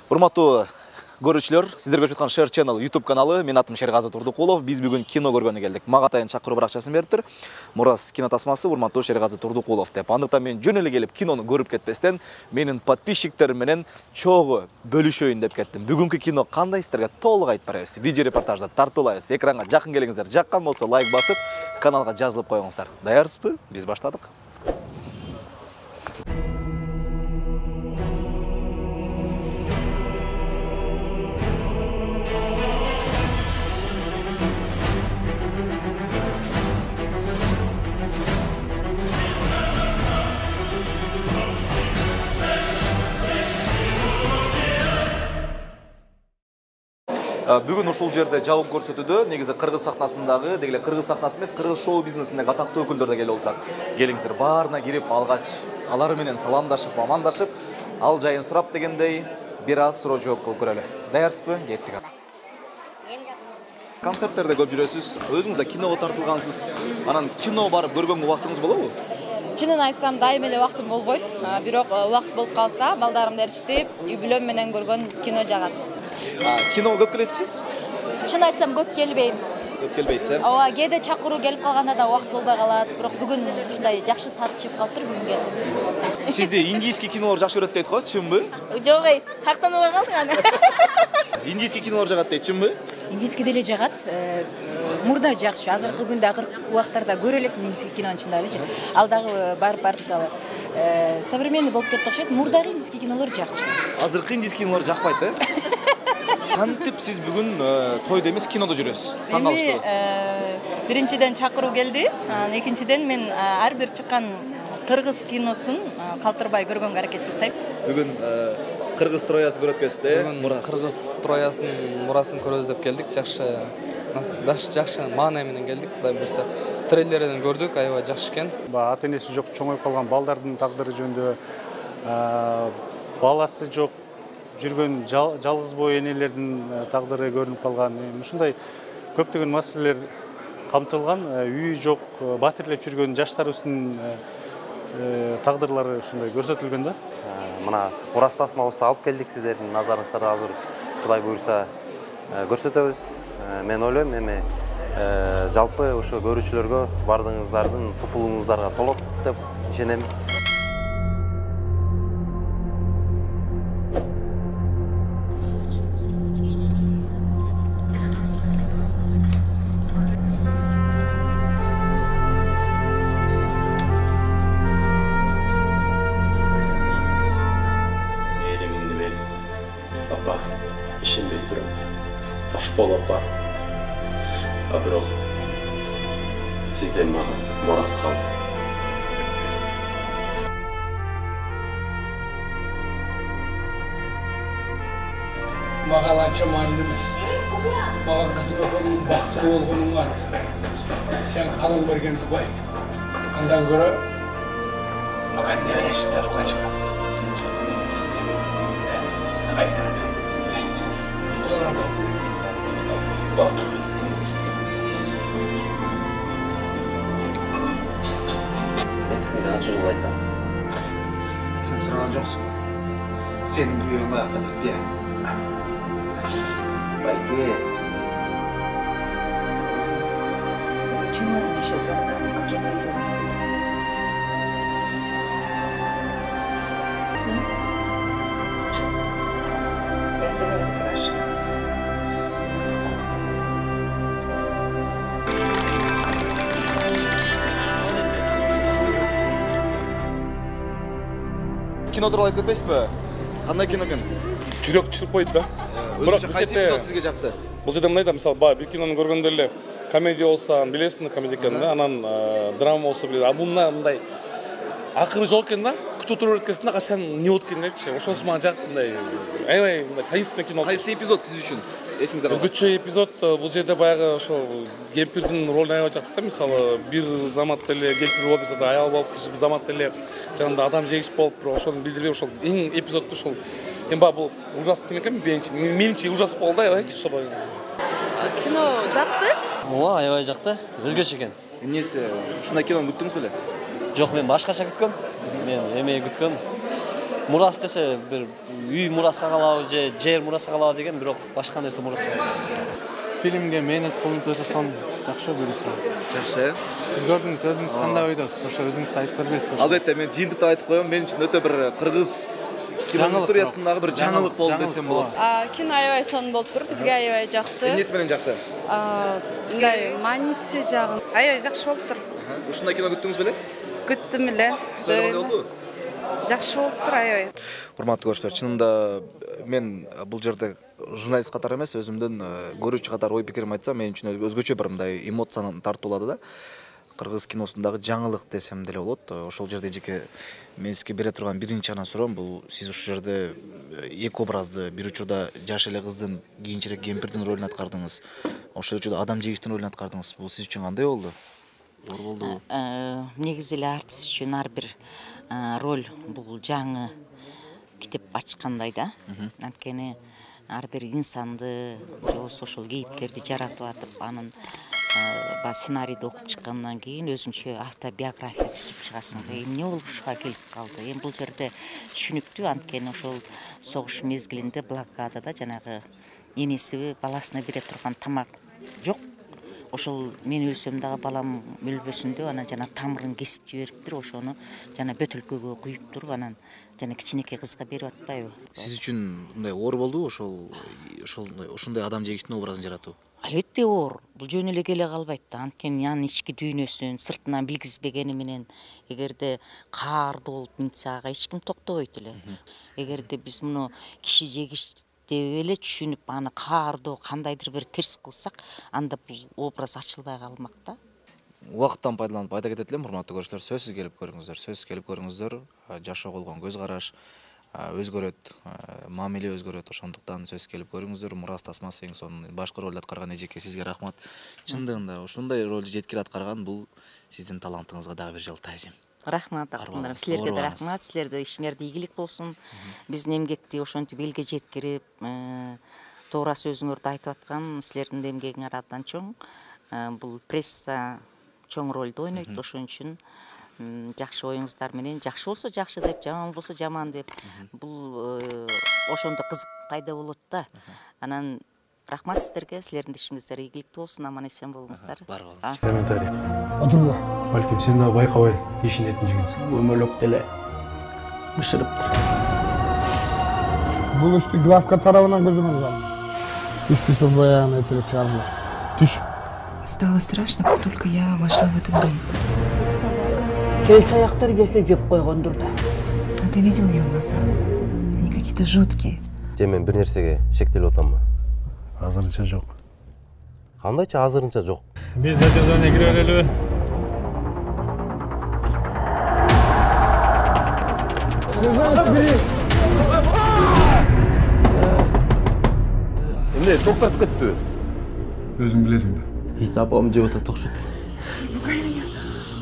Урматтуу көрүүчүлөр, сиздер көрүп жаткан Share Channel YouTube каналы. Мен атым Шерғазы Турдукулов. Биз бүгүн кино көргөнү келдик. Мага атайын чакыруу баракчасын бериптир. Мурас кино тасмасы урматтуу Шерғазы Турдукулов деп. Андыктан мен жөн эле келип кинону көрүп кетпестен, менин подписчиктерим менен чогуу бөлүшөйүн деп кеттим. Бүгүнкү кино кандай сиздерге толук айтып беребиз. Видео репортажда тартуулайбыз. Экранга жакын келиңиздер. Жаккан болсо лайк басып, каналга жазылып коюңуздар. Даярсызбы? Биз баштадык. Бүгүн ушул жерде жабык көрсөтүүдө негизи кыргыз сахнасындагы, деги эле кыргыз сахнасы эмес, кыргыз шоу бизнесиндеги атактуу өкүлдөр да келип отурат. Келиңиздер, баарына кирип алгач алар менен саламдашып, амандашып, ал жайын сурап дегендей бир аз суроо жооп кылып көрөлү. Даярсызбы? Кеттик. Концерттерде көп жүрөсүз, өзүңүз да киного тартылгансыз. Анан кино барып көргөнгө убактыңыз болобу? Чынын айтсам, дайым эле убактым болбойт. Бирок убакыт болуп калса, балдарымды эрчитип, үй-бүлөм менен көргөн кино жагат. Киного көп келесизбиз? Чын айтсам, көп келбейм. Көп келбейсиз, э? Ооба, кээде чакыруу келип калганда да убакыт болбой калат. Бирок бүгүн ушундай жакшы саат чыгып калыптыр, бүгүн келдим. Сизди индийский кинолор жакшы көрөт дейт го, чынбы? Жок, кактаныбай калдың аны. Индийский кинолор жагат дейт, чынбы? Индийский деле жагат. Мурда жакшы, азыркы күндө акыркы убактарда көрө элекмин индийский кинону, чындап элечи. Ал дагы барып мисалы современный болуп кетти окшойт. Мурдагы индийский кинолор жакчу. Азыркы индийский кинолор жакпайт, э? Кантип сиз бүгүн тойдо эмес, кинодо жүрөсүз? Эми биринчиден чакыруу келди, экинчиден мен ар бир чыккан кыргыз киносун калтырбай көргөнгө аракет жасайм. Бүгүн кыргыз троясы көрөт экенсиз, Мурас. Кыргыз троясынын Мурасын көрөбүз деп келдик. Жакшы маана менен келдик. Кудай буйрса, трейлерден көрдүк, аябай жакшы экен. Ата энеси жок чоңоюп калган балдардын тагдыры жөнүндө, баласы жок жүргөн жалгыз бой энелердин тагдыры көрүнүп калган. Ушундай көптөгөн маселелер камтылган, үйү жок, батирлеп жүргөн жаштарыбыздын тагдырлары ушундай көрсөтүлгөн да. Мына Мурас тасмабызды алып келдик, сиздердин назарыңыздарда азыр Кудай буйрса көрсөтөбүз. Мен ойлойм, эми жалпы ошо көрүүчүлөргө бардыгыңыздардын купулуңуздарга толот деп ишенем. Апа, ишенбей турам. Кош бол, апа. Бирок сизден мага Мурас калды. Мага анча маанилүү эмес. Мага кызым экөөңүн бактылуу болгонуң бар. Сен калың берген Тубай. Андан көрө мага не бересиңер качка. Мен сенен ачылып айтам. Сен сураган жоксуң. Сенин күйөөң аякта деп бе? Байке. Почему она еще за нами, как я появилась тут? Я тебя спрашиваю. Кино тууралуу айтып кетпейсизби? Кандай кино экен? Жүрөк чыгып койду да. Бирок кайсы эпизод сизге жакты? Бул жерде мындай да, мисалы, бир кинону көргөндө эле комедия болсо, билесиң, комедия экен да, анан драма болсо билет. А бунда мындай акыры жок экен да. Күтүп туруп береткенсиң да, качан эмне болот экен депчи. Ошонусу мага жакты, мындай аябай мындай таинственный кино. Кайсы эпизод сиз үчүн эсиңизде калган? Өзгөчө эпизод бул жерде баягы ошо кемпирдин ролун аябай жакты да. Мисалы, бир заматта эле кемпир болуп, бизде аял болуп, бир заматта эле жанында адам жегич болуп, ошону билдирбей, ошол эң эпизодду ошол. Эми бул ужас кино экен, менимче ужас болду да, аябайчы ошол. Кино жакты? Ооба, аябай жакты. Өзгөчө экен. Эмнеси ушундай кинону күттүңүз беле? Жок, мен башкача күткөм. Мен эме күткөм. Мурас десе бир үй мураска калабы же жер мураска калабы деген, бирок башка нерсе мураска калабы. Фильмге мээнет кылып өтөсөң жакшы буюрса. Жакшы. Сиз көрдүңүз, өзүңүз кандай ойдосуз? Ошо өзүңүз айтып бербейсизби? Албетте, мен жыйынтыкта айтып коем, мен үчүн өтө бир кыргыз кино индустриясындагы бир жаңылык болду десем болот. Кино аябай сонун болуп тур, бизге аябай жакты. Эмнеси менен жакты? Мындай мааниси жагын аябай жакшы болуп тур. Ушундай кино күттүңүз беле? Күттүм эле. Кандай болду? Жакшы болуп тур аябай. Урматтуу көрүүчүлөр, чынында мен бул жерде журналист катары эмес, өзүмдүн көрүүчү катары ой пикирим айтсам, мен үчүн өзгөчө бир мындай эмоцияны тартуулады да. Кыргыз киносундагы жаңылык десем деле болот. Ошол жерде жеке мен сизге бере турган биринчи гана суроом, бул сиз ушул жерде эки образды, бир учурда жаш эле кыздын, кийинчерээк кемпирдин ролун аткардыңыз. Ошол учурда адам жегичтин ролун аткардыңыз. Бул сиз үчүн кандай болду? Оор болдубу? Негизи эле артист үчүн ар бир роль бул жаңы китеп ачкандай да. Анткени ар бир инсанды, же болбосо ошол кейипкерди жаратып атып, анын сценарийди окуп чыккандан кийин өзүңчө автобиография түзүп чыгасың. Эмне болуп ушуга келип калды? Эми бул жерде түшүнүктүү, анткени ошол согуш мезгилинде блокадада жанагы энеси баласына бере турган тамак жок. Ошол мен өлсөм дагы балам өлбөсүн деп анан жана тамырын кесип жибериптир, ошону жана бөтөлкөгө куюп туруп анан жана кичинекей кызга берип атпайбы? Сиз үчүн мындай оор болдубу ошондой адам жегичтин образын жаратуу? Албетте оор. Бул жөн эле келе калбайт да. Анткени анын ички дүйнөсүн сыртынан билгизбегени менен, эгерде каарды болуп минтсе ага эч ким токтобойт эле. Эгерде биз муну киши жегич деп эле түшүнүп, аны каардоо кандайдыр бир терс кылсак, анда бул образ ачылбай калмак да. Убакыттан пайдаланып айта кетет элем, урматтуу көрүүчүлөр, сөзсүз келип көрүңүздөр. Жашоо болгон көз караш өзгөрөт, мамиле өзгөрөт. Ошондуктан сөз келип көрүңүздөр. Мурас тасмасы эң сонун башкы ролду аткарган эжеке, сизге рахмат. Чындыгында ушундай ролду жеткире аткарган бул сиздин талантыңызга дагы бир жолу таазим. Рахмат, акындарым. Силерге да рахмат. Силерде ишиңерде ийгилик болсун. Биздин эмгекти ошентип элге жеткирип, туура сөзүңөрдү айтып аткан силердин эмгегиңер абдан чоң. Бул пресса чоң ролду ойнойт, ошон үчүн жакшы оюңуздар менен, жакшы болсо жакшы деп, жаман болсо жаман деп, бул ошондо кызык пайда болот да. Анан рахмат сиздерге, силердин ишиңиздер ийгиликтүү болсун, аман эсен болуңуздар. Бар болуңуз. Комментарий. Отургу. Балким сен да байкабай ишинетин жигенсиң. Өмөлөк деле бышырыптыр. Бул ишти главка тарабынан көзөм алган. Ишти сол баягы этелеп чыгарылат. Түш. Стало страшно, как только я вошла в этот дом. Аяктар жесе жеп койгондур да. А ты видел ее глаза? Они какие-то жуткие. Мен бир нерсеге шектелип атамбы? Азырынча жок. Кандайча азырынча жок? Биз задержание кире берели. Эмне токтотуп кеттиби? Өзүң билесиң да. Ит апам жеп атат окшойт. Не пугай меня.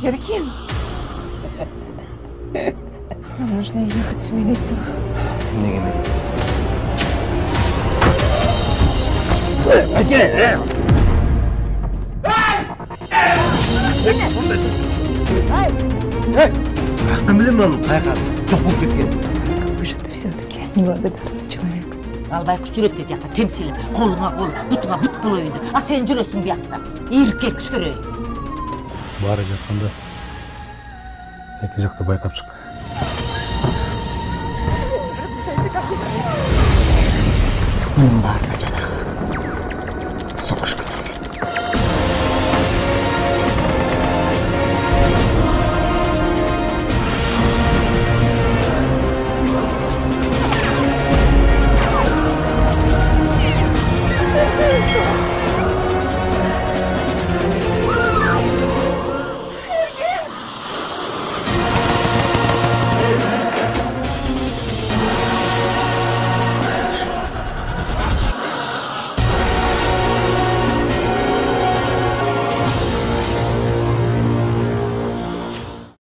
Яркин. Нам нужно ехать в милицию. Эмнеге милиция? Каяктан билем мен каяка жок болуп кеткен? Какой же ты все-таки неблагодарный человек. Албайкуш жүрөт деп жакка темсилип, колуңа кол, бутуңа бут болоюн деп. А сен жүрөсүң биякта. Эркек сүрөй. Бара жатканда эки жакты байкап чык. Bunun bağrına cana